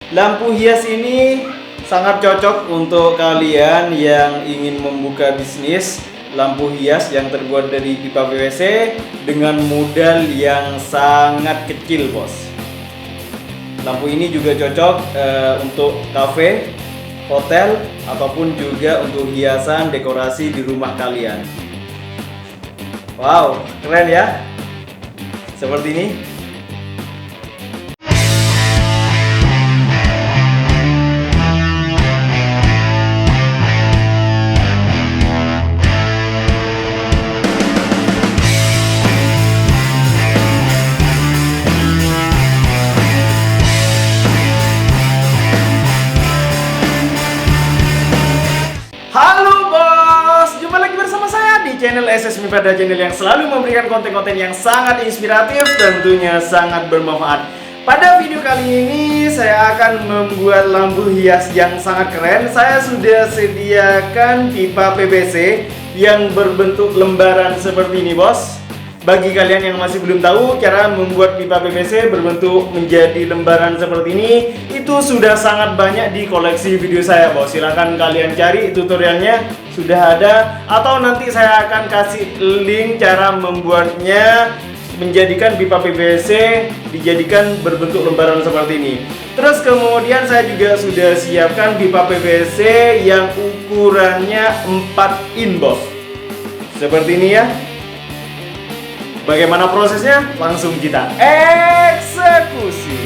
Lampu hias ini sangat cocok untuk kalian yang ingin membuka bisnis lampu hias yang terbuat dari pipa PVC dengan modal yang sangat kecil, bos. Lampu ini juga cocok untuk kafe, hotel, ataupun juga untuk hiasan dekorasi di rumah kalian. Wow, keren ya. Seperti ini. Halo bos, jumpa lagi bersama saya di channel SSMI, pada channel yang selalu memberikan konten-konten yang sangat inspiratif dan tentunya sangat bermanfaat. Pada video kali ini saya akan membuat lampu hias yang sangat keren. Saya sudah sediakan pipa PVC yang berbentuk lembaran seperti ini, bos. Bagi kalian yang masih belum tahu cara membuat pipa PVC berbentuk menjadi lembaran seperti ini, itu sudah sangat banyak di koleksi video saya, bos. Silahkan kalian cari tutorialnya, sudah ada. Atau nanti saya akan kasih link cara membuatnya, menjadikan pipa PVC dijadikan berbentuk lembaran seperti ini. Terus kemudian saya juga sudah siapkan pipa PVC yang ukurannya 4 in, bos. Seperti ini ya. Bagaimana prosesnya? Langsung kita eksekusi.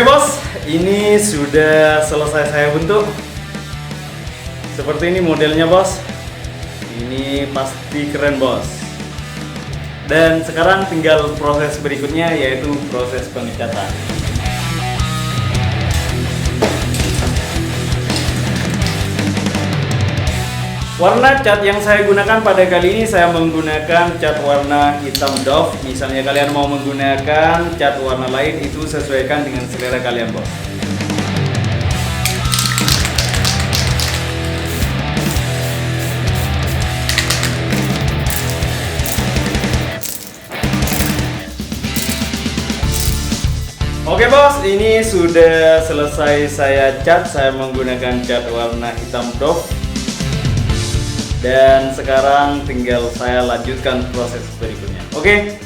Oke bos, ini sudah selesai saya bentuk. Seperti ini modelnya bos. Ini pasti keren bos. Dan sekarang tinggal proses berikutnya, yaitu proses pengecatan. Warna cat yang saya gunakan pada kali ini, saya menggunakan cat warna hitam doff. Misalnya kalian mau menggunakan cat warna lain, itu sesuaikan dengan selera kalian bos. Oke bos, ini sudah selesai saya cat. Saya menggunakan cat warna hitam doff. Dan sekarang tinggal saya lanjutkan proses berikutnya. Oke.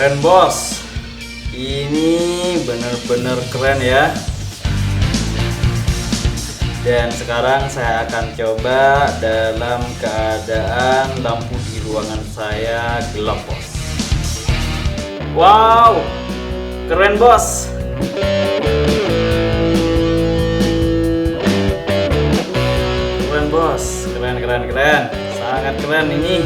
Keren bos, ini benar-benar keren ya. Dan sekarang saya akan coba dalam keadaan lampu di ruangan saya gelap bos. Wow, keren bos. Keren bos, keren, sangat keren ini.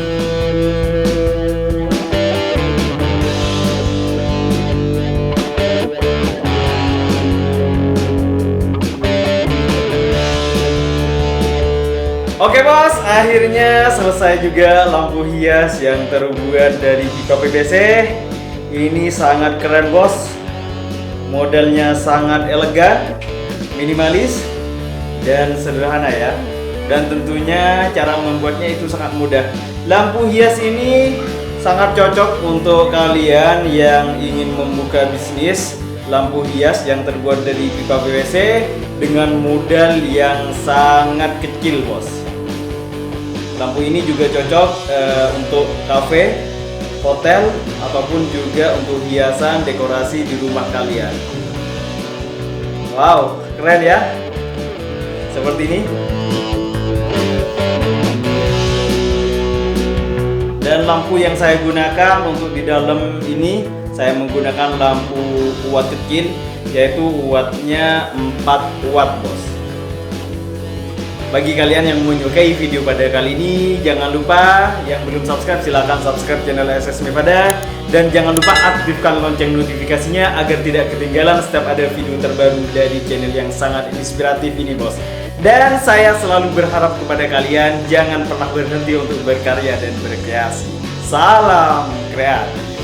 Oke bos, akhirnya selesai juga lampu hias yang terbuat dari pipa PVC. Ini sangat keren bos. Modelnya sangat elegan, minimalis, dan sederhana ya. Dan tentunya cara membuatnya itu sangat mudah. Lampu hias ini sangat cocok untuk kalian yang ingin membuka bisnis lampu hias yang terbuat dari pipa PVC dengan modal yang sangat kecil bos. Lampu ini juga cocok untuk kafe, hotel, ataupun juga untuk hiasan dekorasi di rumah kalian. Wow, keren ya. Seperti ini. Dan lampu yang saya gunakan untuk di dalam ini, saya menggunakan lampu watt kecil, yaitu wattnya 4 watt bos. Bagi kalian yang menyukai video pada kali ini, jangan lupa yang belum subscribe silahkan subscribe channel SS Mevada, dan jangan lupa aktifkan lonceng notifikasinya agar tidak ketinggalan setiap ada video terbaru dari channel yang sangat inspiratif ini bos. Dan saya selalu berharap kepada kalian jangan pernah berhenti untuk berkarya dan berkreasi. Salam kreatif.